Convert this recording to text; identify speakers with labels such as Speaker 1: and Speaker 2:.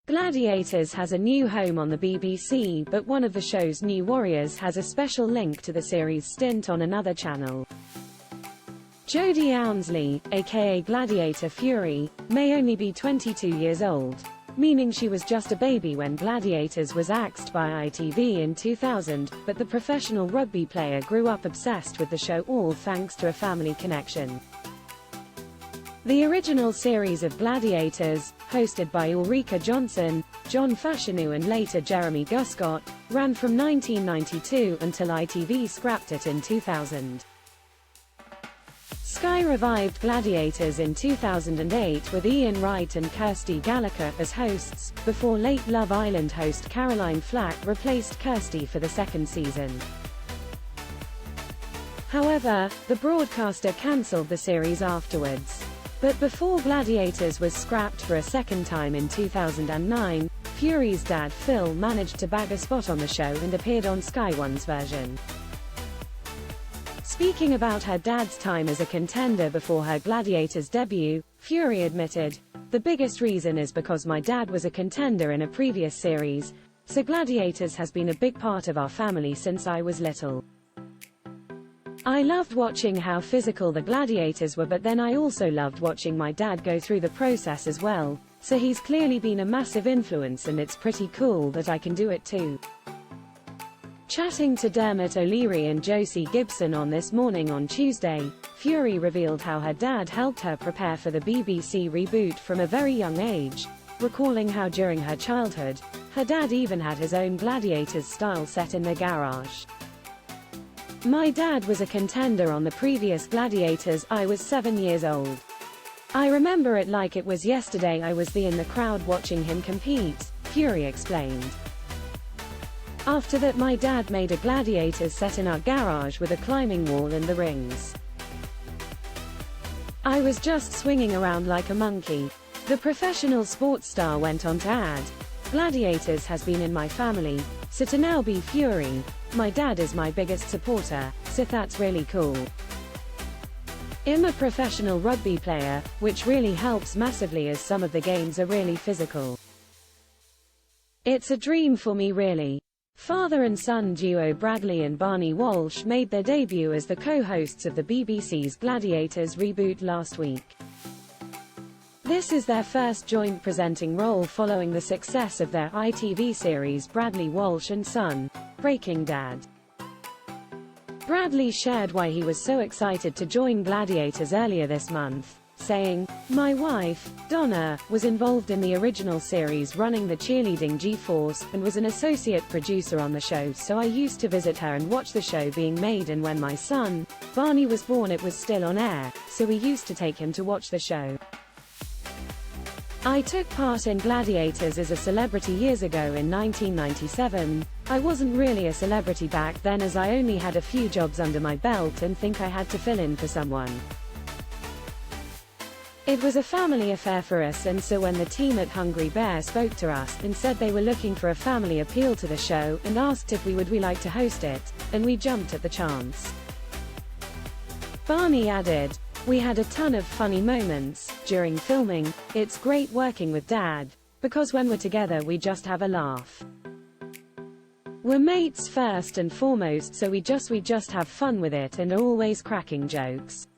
Speaker 1: Gladiators has a new home on the BBC, but one of the show's new warriors has a special link to the series Stint on another channel. Jodie Ounsley, aka Gladiator Fury, may only be 22 years old, meaning she was just a baby when Gladiators was axed by ITV in 2000, but the professional rugby player grew up obsessed with the show, all thanks to a family connection. The original series of Gladiators, hosted by Ulrika Johnson, Fashanu and later Jeremy Guscott, ran from 1992 until ITV scrapped it in 2000. Sky revived Gladiators in 2008 with Ian Wright and Kirsty Gallagher as hosts, before late Love Island host Caroline Flack replaced Kirsty for the second season. However, the broadcaster cancelled the series afterwards. But before Gladiators was scrapped for a second time in 2009, Fury's dad Phil managed to bag a spot on the show and appeared on Sky One's version. Speaking about her dad's time as a contender before her Gladiators debut, Fury admitted, "The biggest reason is because my dad was a contender in a previous series, so Gladiators has been a big part of our family since I was little. I loved watching how physical the Gladiators were, but then I also loved watching my dad go through the process as well, so he's clearly been a massive influence and it's pretty cool that I can do it too." Chatting to Dermot O'Leary and Josie Gibson on This Morning on Tuesday, Fury revealed how her dad helped her prepare for the BBC reboot from a very young age, recalling how during her childhood, her dad even had his own Gladiators style set in their garage. "My dad was a contender on the previous Gladiators. I was 7 years old. I remember it like it was yesterday. I was in the crowd watching him compete," Fury explained. "After that, my dad made a Gladiators set in our garage with a climbing wall and the rings. I was just swinging around like a monkey." The professional sports star went on to add, "Gladiators has been in my family, so to now be Fury, my dad is my biggest supporter, so that's really cool. I'm a professional rugby player, which really helps massively as some of the games are really physical. It's a dream for me really." Father and son duo Bradley and Barney Walsh made their debut as the co-hosts of the BBC's Gladiators reboot last week. This is their first joint presenting role following the success of their ITV series Bradley Walsh and Son, Breaking Dad. Bradley shared why he was so excited to join Gladiators earlier this month, saying, "My wife, Donna, was involved in the original series running the cheerleading G-Force, and was an associate producer on the show, so I used to visit her and watch the show being made, and when my son, Barney, was born it was still on air, so we used to take him to watch the show. I took part in Gladiators as a celebrity years ago in 1997. I wasn't really a celebrity back then as I only had a few jobs under my belt and think I had to fill in for someone. It was a family affair for us, and so when the team at Hungry Bear spoke to us and said they were looking for a family appeal to the show and asked if we would like to host it, and we jumped at the chance." Barney added, "We had a ton of funny moments during filming. It's great working with Dad, because when we're together we just have a laugh. We're mates first and foremost, so we just have fun with it and are always cracking jokes."